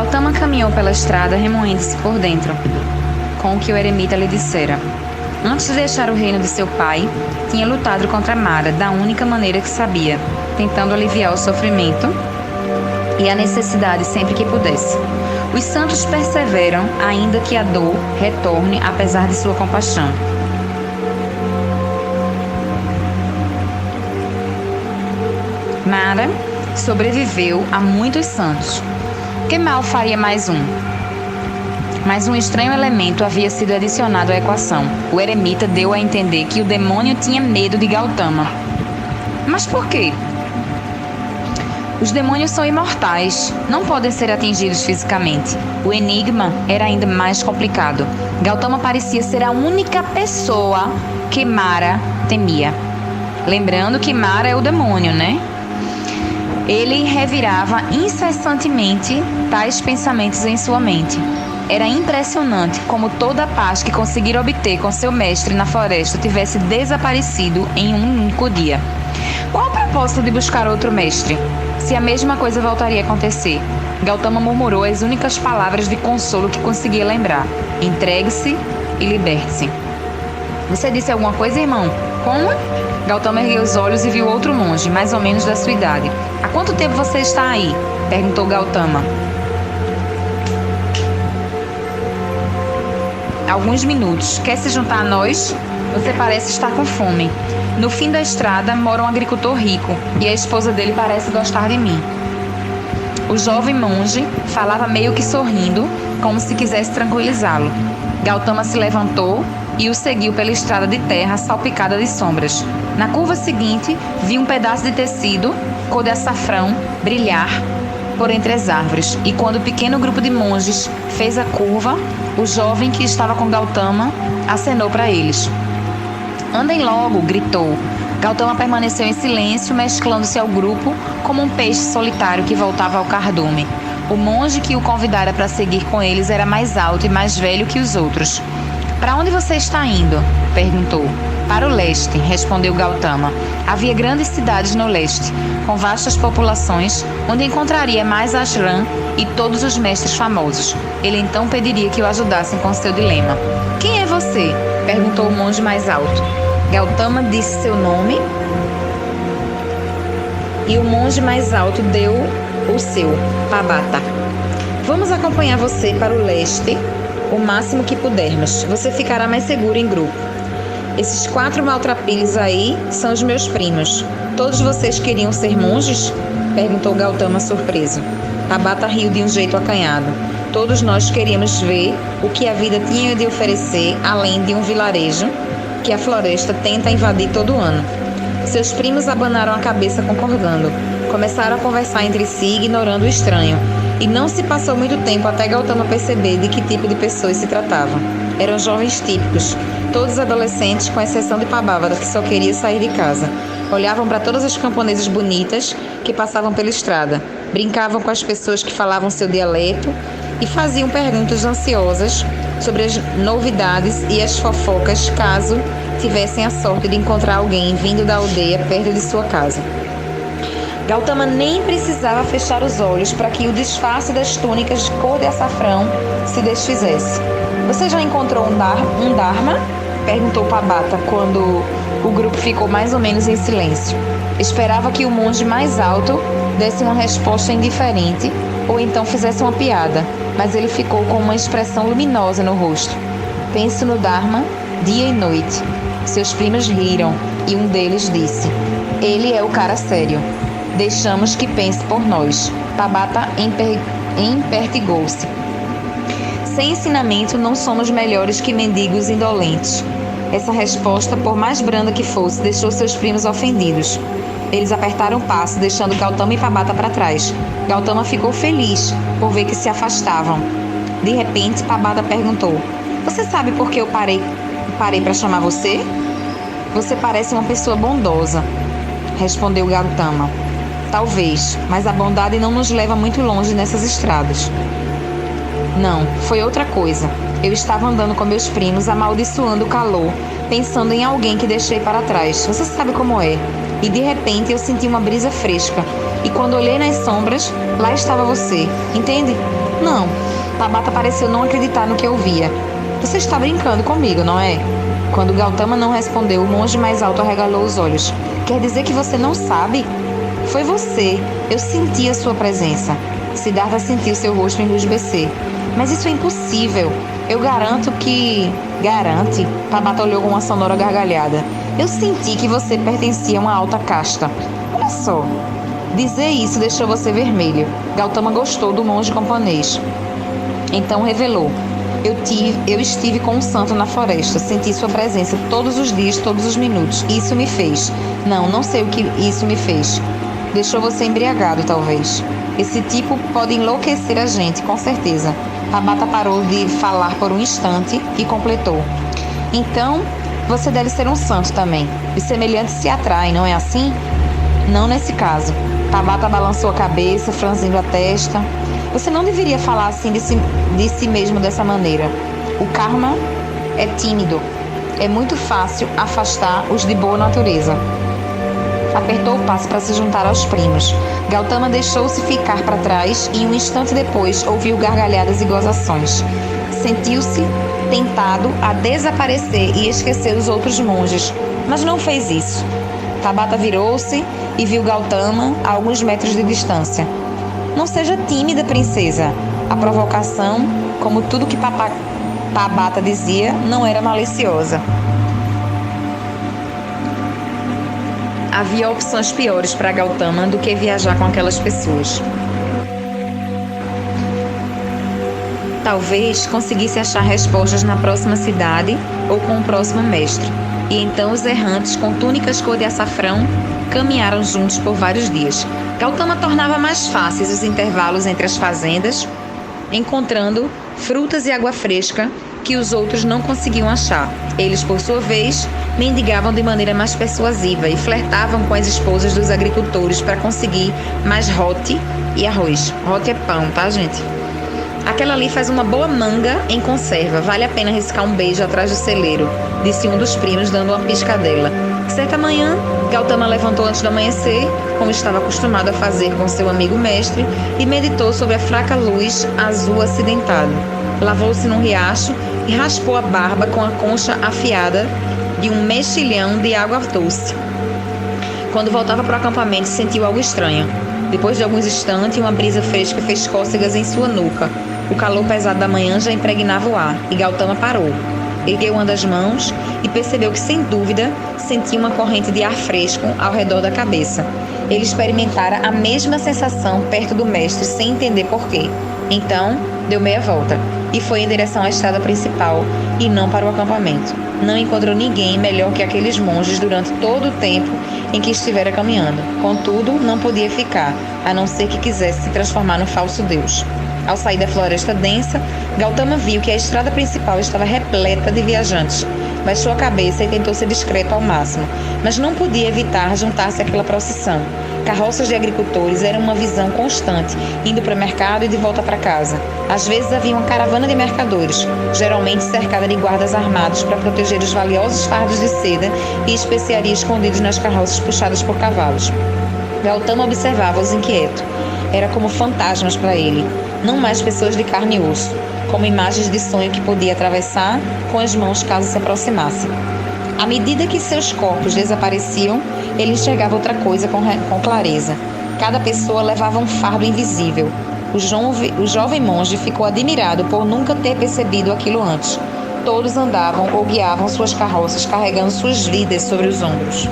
Gautama caminhou pela estrada remoendo-se por dentro, com o que o eremita lhe dissera. Antes de deixar o reino de seu pai, tinha lutado contra Mara da única maneira que sabia, tentando aliviar o sofrimento e a necessidade sempre que pudesse. Os santos perseveram, ainda que a dor retorne apesar de sua compaixão. Mara sobreviveu a muitos santos. Que mal faria mais um? Mas um estranho elemento havia sido adicionado à equação. O eremita deu a entender que o demônio tinha medo de Gautama. Mas por quê? Os demônios são imortais, não podem ser atingidos fisicamente. O enigma era ainda mais complicado. Gautama parecia ser a única pessoa que Mara temia. Lembrando que Mara é o demônio, né? Ele revirava incessantemente tais pensamentos em sua mente. Era impressionante como toda a paz que conseguira obter com seu mestre na floresta tivesse desaparecido em um único dia. Qual o propósito de buscar outro mestre, se a mesma coisa voltaria a acontecer? Gautama murmurou as únicas palavras de consolo que conseguia lembrar. Entregue-se e liberte-se. Você disse alguma coisa, irmão? Como? Gautama ergueu os olhos e viu outro monge, mais ou menos da sua idade. Há quanto tempo você está aí? Perguntou Gautama. Alguns minutos. Quer se juntar a nós? Você parece estar com fome. No fim da estrada mora um agricultor rico e a esposa dele parece gostar de mim. O jovem monge falava meio que sorrindo, como se quisesse tranquilizá-lo. Gautama se levantou e o seguiu pela estrada de terra salpicada de sombras. Na curva seguinte, vi um pedaço de tecido, cor de açafrão, brilhar por entre as árvores. E quando o pequeno grupo de monges fez a curva, o jovem que estava com Gautama acenou para eles. Andem logo, gritou. Gautama permaneceu em silêncio, mesclando-se ao grupo como um peixe solitário que voltava ao cardume. O monge que o convidara para seguir com eles era mais alto e mais velho que os outros. Para onde você está indo? Perguntou. Para o leste, respondeu Gautama. Havia grandes cidades no leste, com vastas populações, onde encontraria mais ashram e todos os mestres famosos. Ele então pediria que o ajudassem com seu dilema. Quem é você? Perguntou o monge mais alto. Gautama disse seu nome e o monge mais alto deu o seu, Pabata. Vamos acompanhar você para o leste o máximo que pudermos. Você ficará mais seguro em grupo. Esses 4 maltrapilhos aí são os meus primos. Todos vocês queriam ser monges? Perguntou Gautama surpreso. Pabata riu de um jeito acanhado. Todos nós queríamos ver o que a vida tinha de oferecer, além de um vilarejo que a floresta tenta invadir todo ano. Seus primos abanaram a cabeça concordando. Começaram a conversar entre si, ignorando o estranho. E não se passou muito tempo até Gautama perceber de que tipo de pessoas se tratava. Eram jovens típicos, todos adolescentes, com exceção de Pabata, que só queria sair de casa. Olhavam para todas as camponesas bonitas que passavam pela estrada, brincavam com as pessoas que falavam seu dialeto e faziam perguntas ansiosas sobre as novidades e as fofocas, caso tivessem a sorte de encontrar alguém vindo da aldeia perto de sua casa. Gautama nem precisava fechar os olhos para que o disfarce das túnicas de cor de açafrão se desfizesse. Você já encontrou um Dharma? Perguntou Pabata quando o grupo ficou mais ou menos em silêncio. Esperava que o monge mais alto desse uma resposta indiferente ou então fizesse uma piada, mas ele ficou com uma expressão luminosa no rosto. Penso no Dharma dia e noite. Seus primos riram e um deles disse: ele é o cara sério. Deixamos que pense por nós. Pabata empertigou-se. Sem ensinamento, não somos melhores que mendigos indolentes. Essa resposta, por mais branda que fosse, deixou seus primos ofendidos. Eles apertaram o passo, deixando Gautama e Pabata para trás. Gautama ficou feliz por ver que se afastavam. De repente, Pabata perguntou: você sabe por que eu parei para chamar você? Você parece uma pessoa bondosa, respondeu Gautama. Talvez, mas a bondade não nos leva muito longe nessas estradas. Não, foi outra coisa. Eu estava andando com meus primos, amaldiçoando o calor, pensando em alguém que deixei para trás. Você sabe como é. E de repente eu senti uma brisa fresca. E quando olhei nas sombras, lá estava você. Entende? Não. Tabata pareceu não acreditar no que ouvia. Você está brincando comigo, não é? Quando Gautama não respondeu, o monge mais alto arregalou os olhos. Quer dizer que você não sabe? Foi você. Eu senti a sua presença. Siddhartha sentiu seu rosto enrubescer. Mas isso é impossível. Eu garanto que... Garante? Tabata olhou com uma sonora gargalhada. Eu senti que você pertencia a uma alta casta. Olha só. Dizer isso deixou você vermelho. Gautama gostou do monge camponês. Então revelou. Eu estive com um santo na floresta. Senti sua presença todos os dias, todos os minutos. Isso me fez. Não sei o que isso me fez. Deixou você embriagado, talvez. Esse tipo pode enlouquecer a gente, com certeza. Tabata parou de falar por um instante e completou. Então, você deve ser um santo também. Os semelhantes se atraem, não é assim? Não nesse caso. Tabata balançou a cabeça, franzindo a testa. Você não deveria falar assim de si mesmo dessa maneira. O karma é tímido. É muito fácil afastar os de boa natureza. Apertou o passo para se juntar aos primos. Gautama deixou-se ficar para trás e um instante depois ouviu gargalhadas e gozações. Sentiu-se tentado a desaparecer e esquecer os outros monges, mas não fez isso. Tabata virou-se e viu Gautama a alguns metros de distância. Não seja tímida, princesa. A provocação, como tudo que Tabata dizia, não era maliciosa. Havia opções piores para Gautama do que viajar com aquelas pessoas. Talvez conseguisse achar respostas na próxima cidade ou com o próximo mestre. E então os errantes com túnicas cor de açafrão caminharam juntos por vários dias. Gautama tornava mais fáceis os intervalos entre as fazendas, encontrando frutas e água fresca que os outros não conseguiam achar. Eles, por sua vez, mendigavam de maneira mais persuasiva e flertavam com as esposas dos agricultores para conseguir mais rote e arroz. Rote é pão, tá, gente? Aquela ali faz uma boa manga em conserva. Vale a pena riscar um beijo atrás do celeiro, disse um dos primos, dando uma piscadela. Certa manhã, Gautama levantou antes do amanhecer, como estava acostumado a fazer com seu amigo mestre, e meditou sobre a fraca luz azul acidentado. Lavou-se num riacho e raspou a barba com a concha afiada de um mexilhão de água doce. Quando voltava para o acampamento, sentiu algo estranho. Depois de alguns instantes, uma brisa fresca fez cócegas em sua nuca. O calor pesado da manhã já impregnava o ar, e Gautama parou. Ergueu uma das mãos e percebeu que, sem dúvida, sentia uma corrente de ar fresco ao redor da cabeça. Ele experimentara a mesma sensação perto do mestre, sem entender porquê. Então, deu meia volta e foi em direção à estrada principal e não para o acampamento. Não encontrou ninguém melhor que aqueles monges durante todo o tempo em que estivera caminhando. Contudo, não podia ficar, a não ser que quisesse se transformar no falso deus. Ao sair da floresta densa, Gautama viu que a estrada principal estava repleta de viajantes. Baixou a cabeça e tentou ser discreto ao máximo, mas não podia evitar juntar-se àquela procissão. Carroças de agricultores eram uma visão constante, indo para o mercado e de volta para casa. Às vezes havia uma caravana de mercadores, geralmente cercada de guardas armados para proteger os valiosos fardos de seda e especiarias escondidos nas carroças puxadas por cavalos. Gautama observava-os inquieto. Era como fantasmas para ele, não mais pessoas de carne e osso, como imagens de sonho que podia atravessar com as mãos caso se aproximasse. À medida que seus corpos desapareciam, ele enxergava outra coisa com clareza. Cada pessoa levava um fardo invisível. O jovem monge ficou admirado por nunca ter percebido aquilo antes. Todos andavam ou guiavam suas carroças carregando suas vidas sobre os ombros.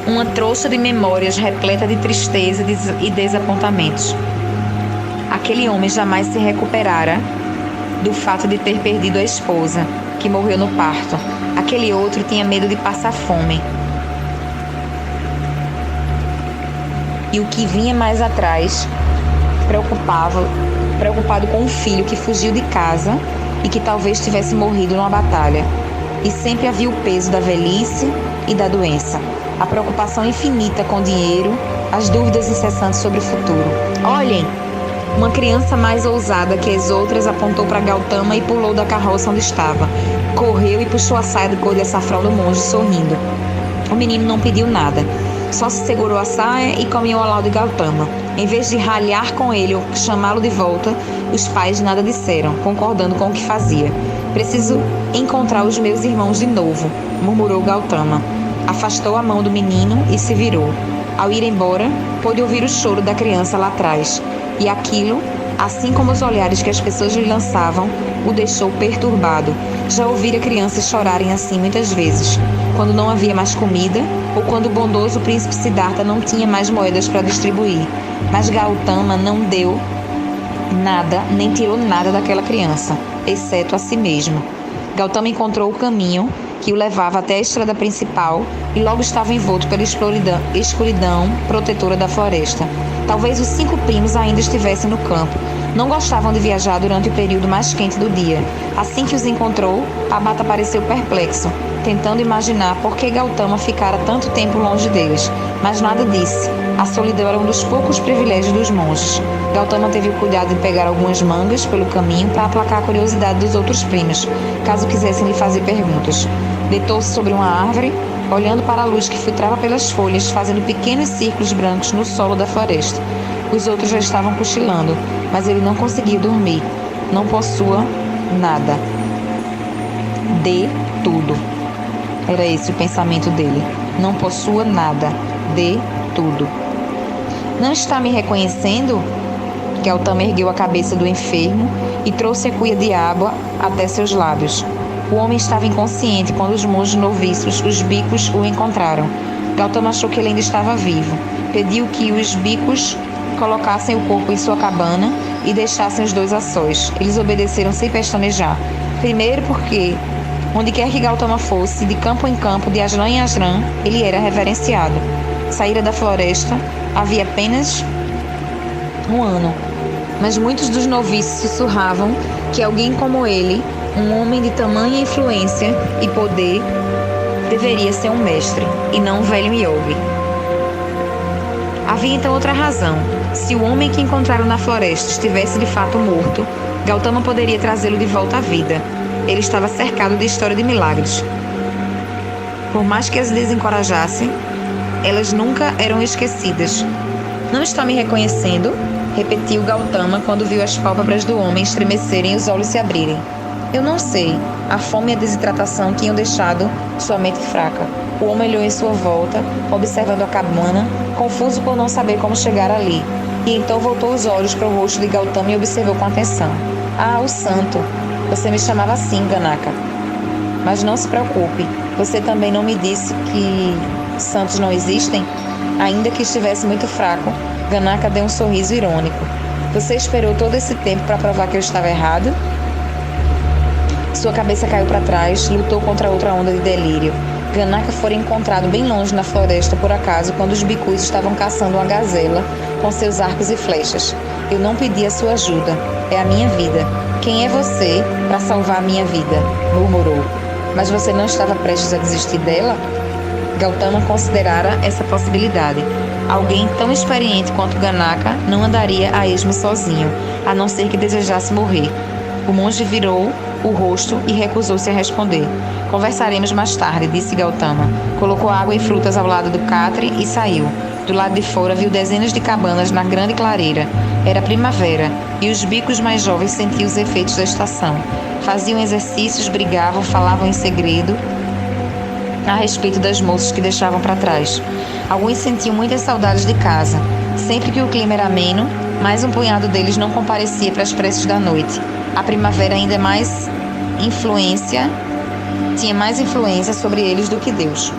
Uma trouxa de memórias repleta de tristeza e desapontamentos. Aquele homem jamais se recuperara do fato de ter perdido a esposa, que morreu no parto. Aquele outro tinha medo de passar fome. E o que vinha mais atrás, preocupado com um filho que fugiu de casa e que talvez tivesse morrido numa batalha. E sempre havia o peso da velhice e da doença, a preocupação infinita com o dinheiro, as dúvidas incessantes sobre o futuro. Olhem! Uma criança mais ousada que as outras apontou para Gautama e pulou da carroça onde estava. Correu e puxou a saia de cor de açafrão do monge, sorrindo. O menino não pediu nada. Só se segurou a saia e caminhou ao lado de Gautama. Em vez de ralhar com ele ou chamá-lo de volta, os pais nada disseram, concordando com o que fazia. Preciso encontrar os meus irmãos de novo, murmurou Gautama. Afastou a mão do menino e se virou. Ao ir embora, pôde ouvir o choro da criança lá atrás, e aquilo, assim como os olhares que as pessoas lhe lançavam, o deixou perturbado. Já ouvira crianças chorarem assim muitas vezes, quando não havia mais comida ou quando o bondoso príncipe Siddhartha não tinha mais moedas para distribuir. Mas Gautama não deu nada, nem tirou nada daquela criança, exceto a si mesmo. Gautama encontrou o caminho que o levava até a estrada principal e logo estava envolto pela escuridão protetora da floresta. Talvez os 5 primos ainda estivessem no campo. Não gostavam de viajar durante o período mais quente do dia. Assim que os encontrou, Pabata pareceu perplexo, tentando imaginar por que Gautama ficara tanto tempo longe deles, mas nada disse. A solidão era um dos poucos privilégios dos monges. Gautama teve o cuidado de pegar algumas mangas pelo caminho para aplacar a curiosidade dos outros primos, caso quisessem lhe fazer perguntas. Deitou-se sobre uma árvore, olhando para a luz que filtrava pelas folhas, fazendo pequenos círculos brancos no solo da floresta. Os outros já estavam cochilando, mas ele não conseguia dormir. Não possua nada. Dê tudo. Era esse o pensamento dele. Não possua nada. Dê tudo. Não está me reconhecendo? Gautama ergueu a cabeça do enfermo e trouxe a cuia de água até seus lábios. O homem estava inconsciente quando os monges noviços, os bicos, o encontraram. Gautama achou que ele ainda estava vivo. Pediu que os bicos colocassem o corpo em sua cabana e deixassem os 2 a sós. Eles obedeceram sem pestanejar. Primeiro porque, onde quer que Gautama fosse, de campo em campo, de ajrã em ajrã, ele era reverenciado. Saíra da floresta havia apenas 1 ano, mas muitos dos noviços sussurravam que alguém como ele, um homem de tamanha influência e poder, deveria ser um mestre e não um velho yogi. Havia então outra razão. Se o homem que encontraram na floresta estivesse de fato morto, Gautama poderia trazê-lo de volta à vida. Ele estava cercado de história de milagres. Por mais que as desencorajassem, elas nunca eram esquecidas. Não está me reconhecendo? Repetiu Gautama quando viu as pálpebras do homem estremecerem e os olhos se abrirem. Eu não sei. A fome e a desidratação tinham deixado sua mente fraca. O homem olhou em sua volta, observando a cabana, confuso por não saber como chegar ali. E então voltou os olhos para o rosto de Gautama e observou com atenção. Ah, o santo! Você me chamava assim, Ganaka. Mas não se preocupe. Você também não me disse que santos não existem? Ainda que estivesse muito fraco, Ganaka deu um sorriso irônico. Você esperou todo esse tempo para provar que eu estava errado? Sua cabeça caiu para trás, lutou contra outra onda de delírio. Ganaka fora encontrado bem longe na floresta por acaso quando os bicus estavam caçando uma gazela com seus arcos e flechas. Eu não pedi a sua ajuda. É a minha vida. Quem é você para salvar a minha vida? Murmurou. Mas você não estava prestes a desistir dela? Gautama considerara essa possibilidade. Alguém tão experiente quanto Ganaka não andaria a esmo sozinho, a não ser que desejasse morrer. O monge virou o rosto e recusou-se a responder. Conversaremos mais tarde, disse Gautama. Colocou água e frutas ao lado do catre e saiu. Do lado de fora viu dezenas de cabanas na grande clareira. Era primavera e os bicos mais jovens sentiam os efeitos da estação. Faziam exercícios, brigavam, falavam em segredo a respeito das moças que deixavam para trás. Alguns sentiam muitas saudades de casa. Sempre que o clima era ameno, mais um punhado deles não comparecia para as preces da noite. A primavera tinha mais influência sobre eles do que Deus.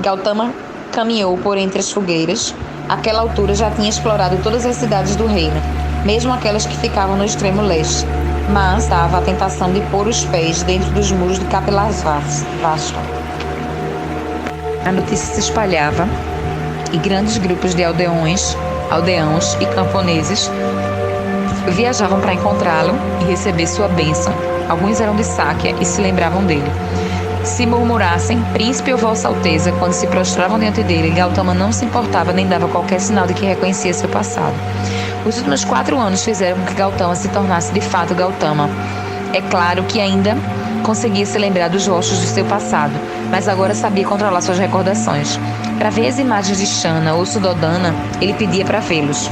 Gautama caminhou por entre as fogueiras. Àquela altura já tinha explorado todas as cidades do reino, mesmo aquelas que ficavam no extremo leste, mas dava a tentação de pôr os pés dentro dos muros de Kapilavastu. A notícia se espalhava e grandes grupos de aldeões e camponeses viajavam para encontrá-lo e receber sua bênção. Alguns eram de Sáquia e se lembravam dele. Se murmurassem, príncipe ou vossa alteza, quando se prostravam diante dele, Gautama não se importava nem dava qualquer sinal de que reconhecia seu passado. Os últimos 4 anos fizeram com que Gautama se tornasse de fato Gautama. É claro que ainda conseguia se lembrar dos rostos do seu passado, mas agora sabia controlar suas recordações. Para ver as imagens de Shana ou Sudodana, ele pedia para vê-los.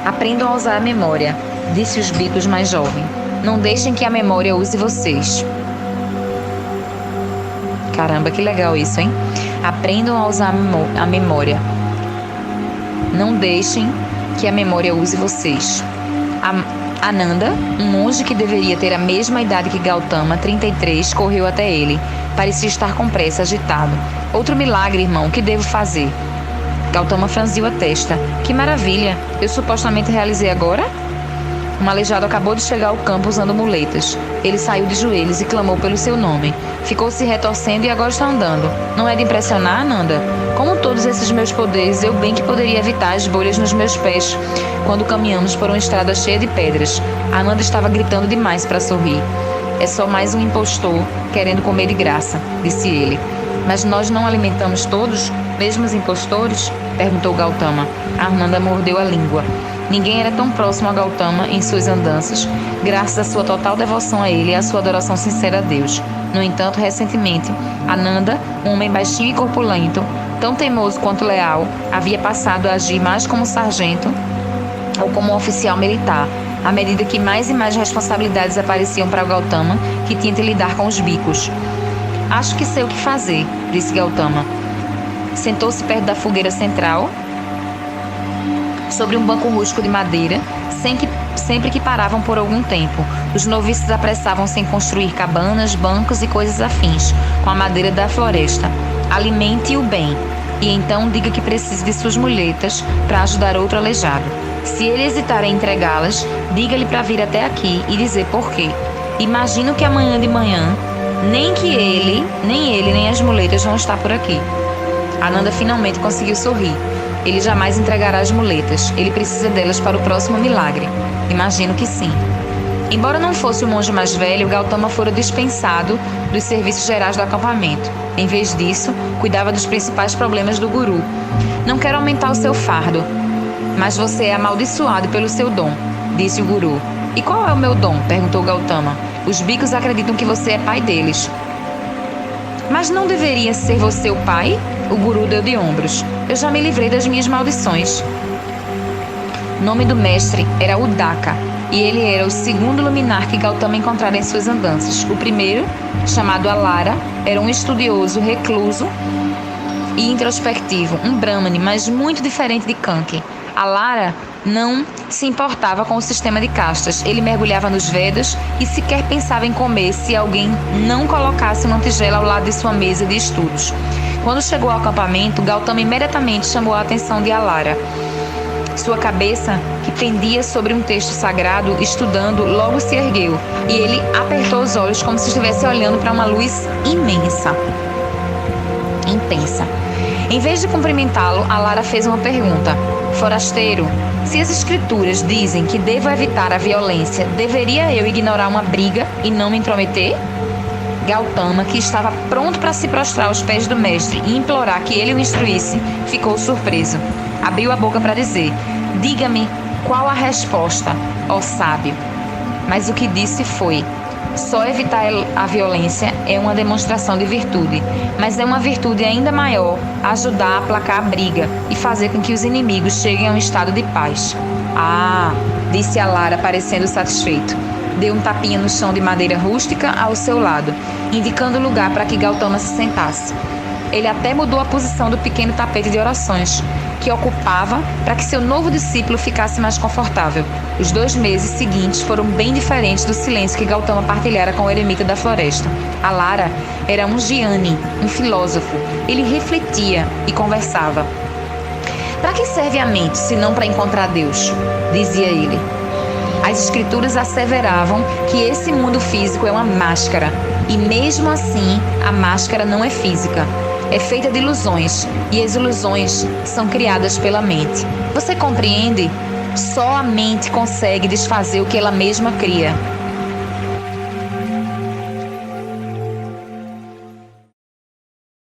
Aprendam a usar a memória, disse os bicos mais jovem. Não deixem que a memória use vocês. Caramba, que legal isso, hein? Aprendam a usar a memória. Não deixem que a memória use vocês. Ananda, um monge que deveria ter a mesma idade que Gautama, 33, correu até ele. Parecia estar com pressa, agitado. Outro milagre, irmão, o que devo fazer? Gautama franziu a testa. Que maravilha! Eu supostamente realizei agora? Um aleijado acabou de chegar ao campo usando muletas. Ele saiu de joelhos e clamou pelo seu nome. Ficou se retorcendo e agora está andando. Não é de impressionar, Ananda? Com todos esses meus poderes, eu bem que poderia evitar as bolhas nos meus pés quando caminhamos por uma estrada cheia de pedras. Ananda estava gritando demais para sorrir. É só mais um impostor querendo comer de graça, disse ele. Mas nós não alimentamos todos, mesmo os impostores? Perguntou Gautama. Ananda mordeu a língua. Ninguém era tão próximo a Gautama em suas andanças, graças à sua total devoção a ele e à sua adoração sincera a Deus. No entanto, recentemente, Ananda, um homem baixinho e corpulento, tão teimoso quanto leal, havia passado a agir mais como sargento ou como um oficial militar, à medida que mais e mais responsabilidades apareciam para Gautama, que tinha de lidar com os bicos. Acho que sei o que fazer, disse Gautama. Sentou-se perto da fogueira central, sobre um banco rústico de madeira, sempre que paravam por algum tempo. Os noviços apressavam-se em construir cabanas, bancos e coisas afins, com a madeira da floresta. Alimente-o bem, e então diga que precisa de suas muletas para ajudar outro aleijado. Se ele hesitar em entregá-las, diga-lhe para vir até aqui e dizer por quê. Imagino que amanhã de manhã, nem ele, nem as muletas vão estar por aqui. Ananda finalmente conseguiu sorrir. Ele jamais entregará as muletas. Ele precisa delas para o próximo milagre. Imagino que sim. Embora não fosse o monge mais velho, Gautama fora dispensado dos serviços gerais do acampamento. Em vez disso, cuidava dos principais problemas do guru. Não quero aumentar o seu fardo, mas você é amaldiçoado pelo seu dom, disse o guru. E qual é o meu dom? Perguntou Gautama. Os bicos acreditam que você é pai deles. Mas não deveria ser você o pai? O guru deu de ombros. Eu já me livrei das minhas maldições. O nome do mestre era Udaka, e ele era o segundo luminar que Gautama encontrara em suas andanças. O primeiro, chamado Alara, era um estudioso, recluso e introspectivo, um brahmane, mas muito diferente de Kanki. Alara não se importava com o sistema de castas. Ele mergulhava nos Vedas e sequer pensava em comer se alguém não colocasse uma tigela ao lado de sua mesa de estudos. Quando chegou ao acampamento, Gautama imediatamente chamou a atenção de Alara. Sua cabeça, que pendia sobre um texto sagrado, estudando, logo se ergueu, e ele apertou os olhos como se estivesse olhando para uma luz intensa. Em vez de cumprimentá-lo, Alara fez uma pergunta. Forasteiro, se as escrituras dizem que devo evitar a violência, deveria eu ignorar uma briga e não me intrometer? Gautama, que estava pronto para se prostrar aos pés do mestre e implorar que ele o instruísse, ficou surpreso. Abriu a boca para dizer: diga-me qual a resposta, ó sábio. Mas o que disse foi: só evitar a violência é uma demonstração de virtude, mas é uma virtude ainda maior ajudar a aplacar a briga e fazer com que os inimigos cheguem a um estado de paz. Ah, disse Alara, parecendo satisfeito. Deu um tapinha no chão de madeira rústica ao seu lado, indicando o lugar para que Gautama se sentasse. Ele até mudou a posição do pequeno tapete de orações, que ocupava para que seu novo discípulo ficasse mais confortável. Os 2 meses seguintes foram bem diferentes do silêncio que Gautama partilhara com o eremita da floresta. Alara era um jnani, um filósofo. Ele refletia e conversava. Para que serve a mente, se não para encontrar Deus? Dizia ele. As escrituras asseveravam que esse mundo físico é uma máscara, e mesmo assim a máscara não é física. É feita de ilusões, e as ilusões são criadas pela mente. Você compreende? Só a mente consegue desfazer o que ela mesma cria.